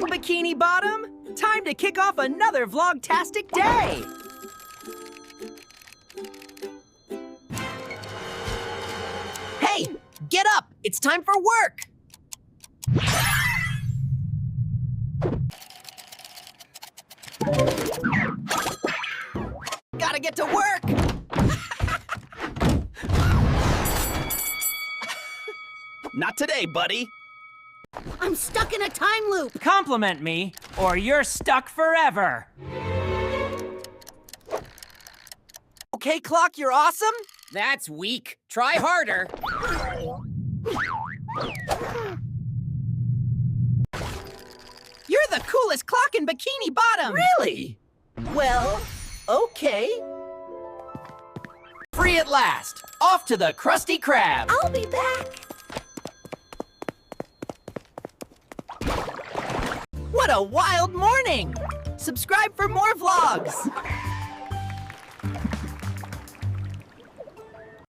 morning, Bikini Bottom! Time to kick off another Vlogtastic day! Hey, get up! It's time for work! Gotta get to work! Not today, buddy. I'm stuck in a time loop. Compliment me, or you're stuck forever. Okay, Clock, you're awesome? That's weak. Try harder. You're the coolest clock in Bikini Bottom! Really? Well, okay. Free at last. Off to the Krusty Krab. I'll be back. What a wild morning! Subscribe for more vlogs!